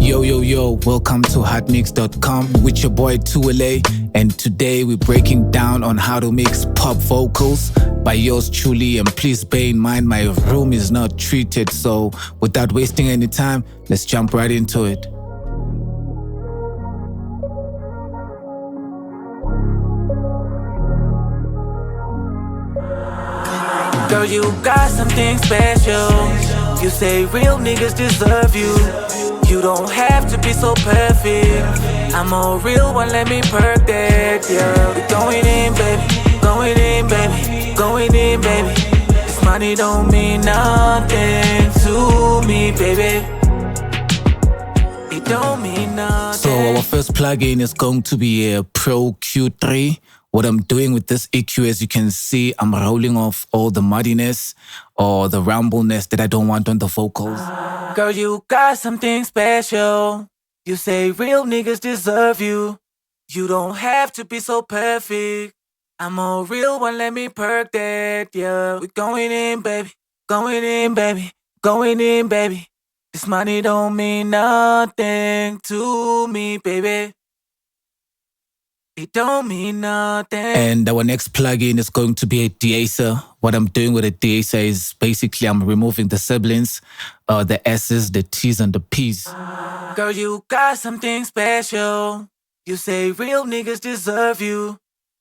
Yo, welcome to hotmix.com with your boy 2LA, and today we're breaking down on how to mix pop vocals by yours truly. And please bear in mind my room is not treated, so without wasting any time, let's jump right into it. Girl, you got something special. You say real niggas deserve you. You don't have to be so perfect. I'm a real one, let me perk that, yeah. We going in, baby, going in, baby, going in, baby. This money don't mean nothing to me, baby. It don't mean nothing. So our first plugin is going to be a ProEQ 3. What I'm doing with this EQ, as you can see, I'm rolling off all the muddiness or the rambleness that I don't want on the vocals. Girl, you got something special. You say real niggas deserve you. You don't have to be so perfect. I'm a real one, let me perk that, yeah. We going in, baby, going in, baby, going in, baby. This money don't mean nothing to me, baby. It don't mean nothing. And our next plugin is going to be a DeEsser. What I'm doing with a DeEsser is basically I'm removing the sibilants, the S's, the T's, and the P's. Girl, you got something special. You say real niggas deserve you.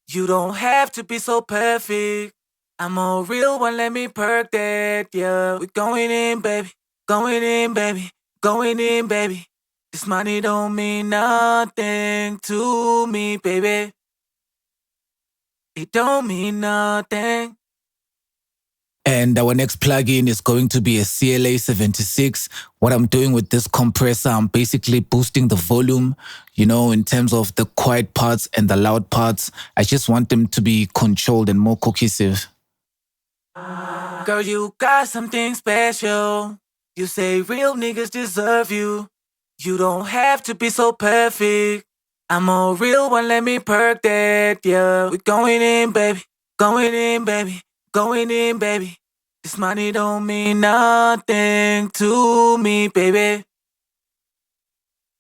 You don't have to be so perfect. I'm a real one, let me perk that, yeah. We going in, baby, going in, baby, going in, baby. This money don't mean nothing to me, baby. It don't mean nothing. And our next plugin is going to be a CLA 76. What I'm doing with this compressor, I'm basically boosting the volume, you know, in terms of the quiet parts and the loud parts. I just want them to be controlled and more cohesive. Girl, you got something special. You say real niggas deserve you. You don't have to be so perfect. I'm a real one, let me perk that, yeah. We going in, baby, going in, baby, going in, baby. This money don't mean nothing to me, baby.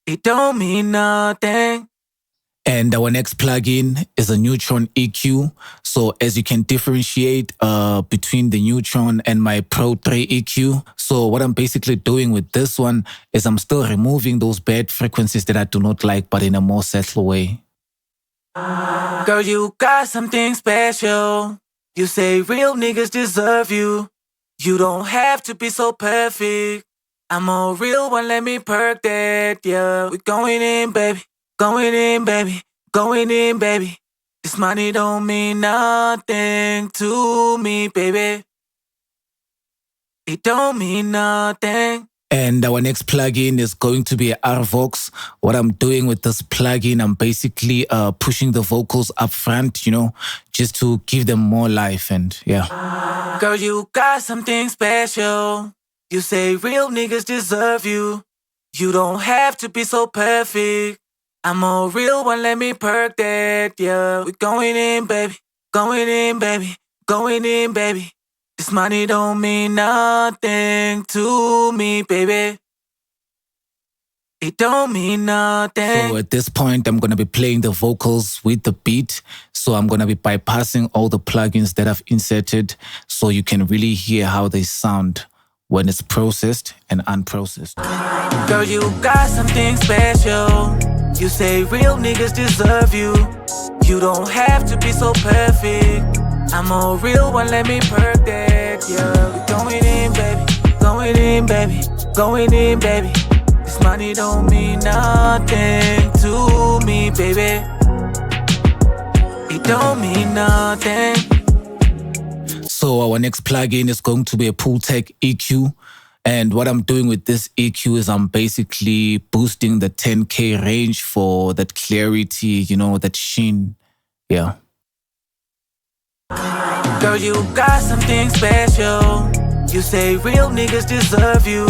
It don't mean nothing. And our next plugin is a Ntr EQ. So as you can differentiate between the Ntr and my Pro 3 EQ. So what I'm basically doing with this one is I'm still removing those bad frequencies that I do not like, but in a more subtle way. Girl, you got something special. You say real niggas deserve you. You don't have to be so perfect. I'm a real one, let me perk that, yeah. We going in, baby, going in, baby, going in, baby. This money don't mean nothing to me, baby. It don't mean nothing. And our next plugin is going to be a Rvox. What I'm doing with this plugin, I'm basically pushing the vocals up front, you know, just to give them more life, and yeah. Girl, you got something special. You say real niggas deserve you. You don't have to be so perfect. I'm a real one, let me perk that, yeah. We going in, baby, going in, baby, going in, baby. This money don't mean nothing to me, baby. It don't mean nothing. So at this point, I'm going to be playing the vocals with the beat. So I'm going to be bypassing all the plugins that I've inserted so you can really hear how they sound when it's processed and unprocessed. Girl, you got something special. You say real niggas deserve you. You don't have to be so perfect. I'm a real one, let me perk that, yeah. We going in, baby, going in, baby, going in, baby. This money don't mean nothing to me, baby. It don't mean nothing. So our next plugin is going to be a Pultec EQ. And what I'm doing with this EQ is I'm basically boosting the 10K range for that clarity, you know, that sheen. Yeah. Girl, you got something special. You say real niggas deserve you.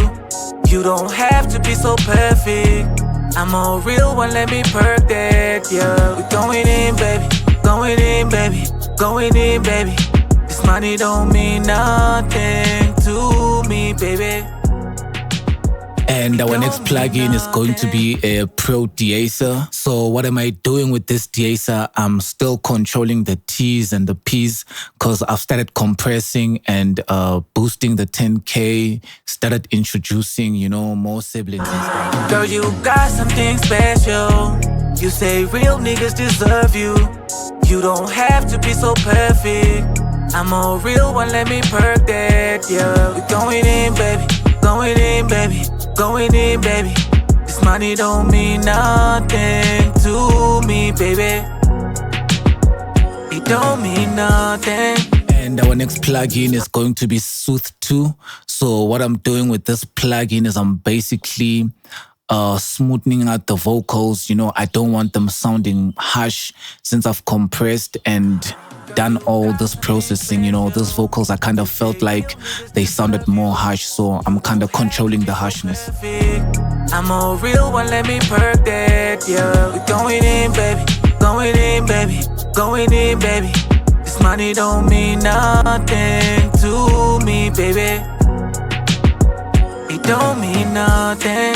You don't have to be so perfect. I'm a real one, let me perk that, yeah. We going in, baby, going in, baby, going in, baby. This money don't mean nothing to me, baby. And our next plugin is going to be a Pro DeEsser. So what am I doing with this DeEsser? I'm still controlling the T's and the P's because I've started compressing and boosting the 10K, started introducing, you know, more siblings and stuff. Girl, you got something special. You say real niggas deserve you. You don't have to be so perfect. I'm a real one, let me perk that, yeah. We going in, baby, going in, baby, going in, baby. This money don't mean nothing to me, baby. It don't mean nothing. And our next plugin is going to be Sooth 2. So what I'm doing with this plugin is I'm basically smoothing out the vocals. You know, I don't want them sounding harsh since I've compressed and done all this processing. You know, those vocals I kind of felt like they sounded more harsh, so I'm kind of controlling the harshness. I'm a real one, let me perk that, yeah. We going in, baby, going in, baby, going in, baby. This money don't mean nothing to me, baby. It don't mean nothing.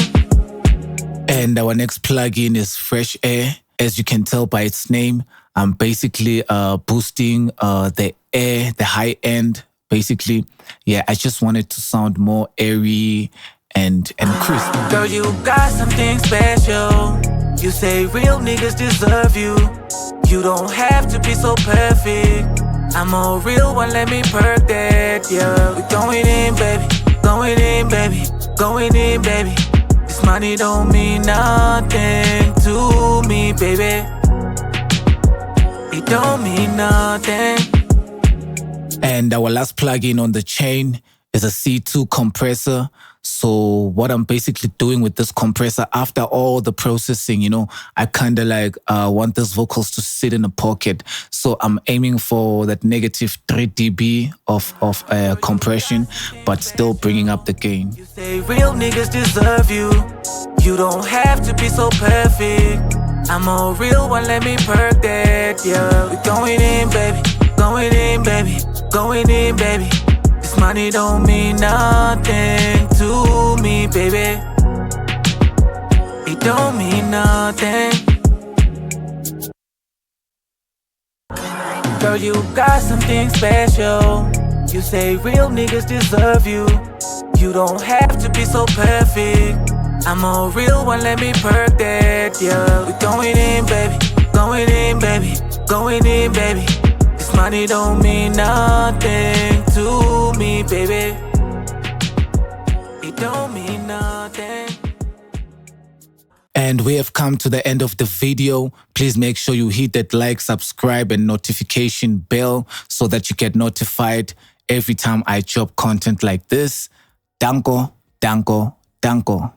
And our next plugin is Fresh Air. As you can tell by its name, I'm basically boosting the air, the high end, basically. Yeah, I just want it to sound more airy and crisp. Girl, you got something special. You say real niggas deserve you. You don't have to be so perfect. I'm a real one, let me perk that, yeah. We going in, baby, going in, baby, going in, baby. This money don't mean nothing to me, baby. It don't mean nothing. And our last plugin on the chain is a C2 compressor. So what I'm basically doing with this compressor, after all the processing, you know, I kind of like want these vocals to sit in a pocket. So I'm aiming for that -3 dB of compression, but still bringing up the gain. You say real niggas deserve you. You don't have to be so perfect. I'm a real one, let me perk that, yeah. We going in, baby, going in, baby, going in, baby. This money don't mean nothing to me, baby. It don't mean nothing. Girl, you got something special. You say real niggas deserve you. You don't have to be so perfect. I'm a real one, let me perk that, yeah. We going in, baby, going in, baby, going in, baby. This money don't mean nothing to me, baby. It don't mean nothing. And we have come to the end of the video. Please make sure you hit that like, subscribe, and notification bell so that you get notified every time I drop content like this. Danko, danko, danko.